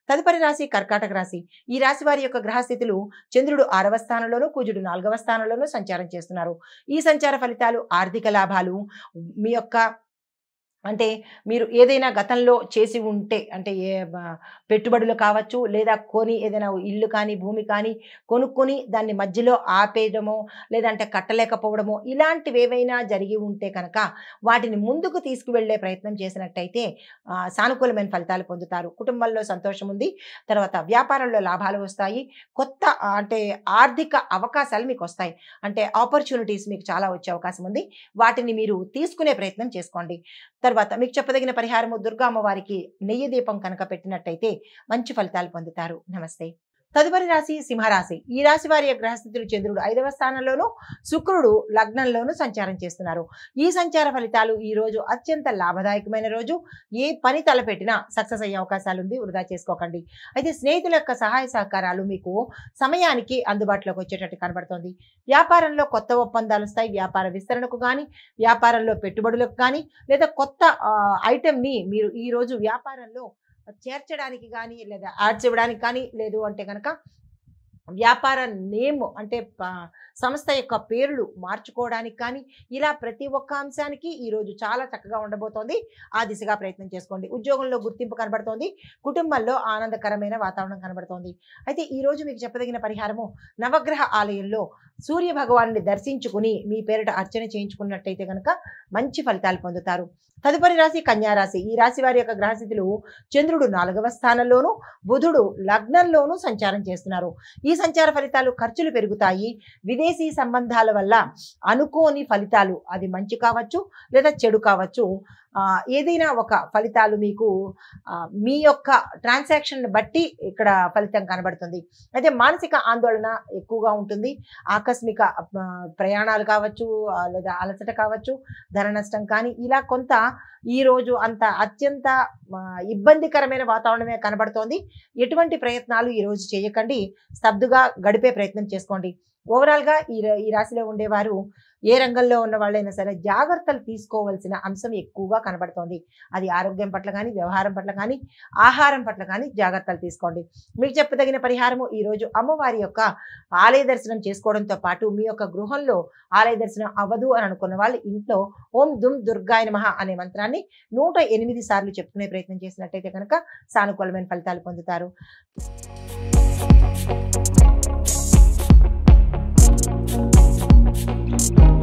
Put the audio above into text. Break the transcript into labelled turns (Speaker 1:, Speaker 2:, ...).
Speaker 1: తదుపరి రాశి కర్కాటక రాశి. ఈ రాశి వారి యొక్క గ్రహస్థితులు చంద్రుడు 6వ స్థానంలోను, కుజుడు 4వ స్థానంలోను సంచారం చేస్తున్నారు. ఈ సంచార ఫలితాలు ఆర్థిక లాభాలు, మీ యొక్క అంటే మీరు ఏదైనా గతంలో చేసి ఉంటే అంటే పెట్టుబడులు కావచ్చు, లేదా కొని ఏదైనా ఇల్లు కానీ భూమి కానీ కొనుక్కొని దాన్ని మధ్యలో ఆపేయడమో లేదంటే కట్టలేకపోవడమో ఇలాంటివి ఏవైనా జరిగి ఉంటే కనుక వాటిని ముందుకు తీసుకువెళ్ళే ప్రయత్నం చేసినట్టయితే సానుకూలమైన ఫలితాలు పొందుతారు. కుటుంబంలో సంతోషం ఉంది. తర్వాత వ్యాపారంలో లాభాలు వస్తాయి. కొత్త అంటే ఆర్థిక అవకాశాలు మీకు వస్తాయి. అంటే ఆపర్చునిటీస్ మీకు చాలా వచ్చే అవకాశం ఉంది. వాటిని మీరు తీసుకునే ప్రయత్నం చేసుకోండి. తర్వాత మీకు చెప్పదగిన పరిహారము దుర్గా అమ్మవారికి నెయ్యి దీపం కనుక పెట్టినట్టయితే మంచి ఫలితాలు పొందుతారు. నమస్తే. తదుపరి రాశి సింహరాశి. ఈ రాశి వారి గ్రహస్థితులు చంద్రుడు 5వ స్థానంలోను, శుక్రుడు లగ్నంలోను సంచారం చేస్తున్నారు. ఈ సంచార ఫలితాలు ఈ రోజు అత్యంత లాభదాయకమైన రోజు. ఏ పని తలపెట్టినా సక్సెస్ అయ్యే అవకాశాలు ఉంది. వృధా చేసుకోకండి. అయితే స్నేహితుల యొక్క సహాయ సహకారాలు మీకు సమయానికి అందుబాటులోకి వచ్చేటట్టు కనబడుతోంది. వ్యాపారంలో కొత్త ఒప్పందాలు వస్తాయి. వ్యాపార విస్తరణకు కానీ, వ్యాపారంలో పెట్టుబడులకు కానీ, లేదా కొత్త ఐటెంని మీరు ఈ రోజు వ్యాపారంలో చేర్చడానికి కానీ, లేదా యాడ్స్ ఇవ్వడానికి కానీ, లేదు అంటే కనుక వ్యాపార నేమ్ అంటే సంస్థ యొక్క పేర్లు మార్చుకోవడానికి కానీ, ఇలా ప్రతి ఒక్క అంశానికి ఈరోజు చాలా చక్కగా ఉండబోతోంది. ఆ దిశగా ప్రయత్నం చేసుకోండి. ఉద్యోగంలో గుర్తింపు కనబడుతోంది. కుటుంబంలో ఆనందకరమైన వాతావరణం కనబడుతోంది. అయితే ఈరోజు మీకు చెప్పదగిన పరిహారము నవగ్రహ ఆలయంలో సూర్య భగవాన్ని దర్శించుకుని మీ పేరిట అర్చన చేయించుకున్నట్టయితే కనుక మంచి ఫలితాలు పొందుతారు. తదుపరి రాశి కన్యారాశి. ఈ రాశి వారి యొక్క గ్రహస్థితులు చంద్రుడు 4వ స్థానంలోను, బుధుడు లగ్నంలోను సంచారం చేస్తున్నారు. ఈ సంచార ఫలితాలు ఖర్చులు పెరుగుతాయి. విదేశీ సంబంధాల వల్ల అనుకోని ఫలితాలు, అది మంచి కావచ్చు లేదా చెడు కావచ్చు, ఏదైనా ఒక ఫలితాలు మీకు మీ యొక్క ట్రాన్సాక్షన్ బట్టి ఇక్కడ ఫలితం కనబడుతుంది. అయితే మానసిక ఆందోళన ఎక్కువగా ఉంటుంది. ఆకస్మిక ప్రయాణాలు కావచ్చు, లేదా అలసట కావచ్చు, ధన నష్టం కానీ, ఇలా కొంత ఈరోజు అంత అత్యంత ఇబ్బందికరమైన వాతావరణమే కనబడుతోంది. ఎటువంటి ప్రయత్నాలు ఈరోజు చేయకండి. స్తబ్దుగా గడిపే ప్రయత్నం చేసుకోండి. ఓవరాల్గా ఈ రాశిలో ఉండేవారు ఏ రంగంలో ఉన్న వాళ్ళైనా సరే జాగ్రత్తలు తీసుకోవాల్సిన అంశం ఎక్కువగా కనబడుతోంది. అది ఆరోగ్యం పట్ల కానీ, వ్యవహారం పట్ల కానీ, ఆహారం పట్ల కానీ జాగ్రత్తలు తీసుకోండి. మీకు చెప్పదగిన పరిహారము ఈరోజు అమ్మవారి యొక్క ఆలయ దర్శనం చేసుకోవడంతో పాటు మీ యొక్క గృహంలో ఆలయ దర్శనం అవ్వదు అని అనుకున్న వాళ్ళు ఇంట్లో ఓం దుమ్ దుర్గాయ నమః అనే మంత్రాన్ని 108 సార్లు చెప్పుకునే ప్రయత్నం చేసినట్టయితే కనుక సానుకూలమైన ఫలితాలు పొందుతారు.
Speaker 2: Thank you.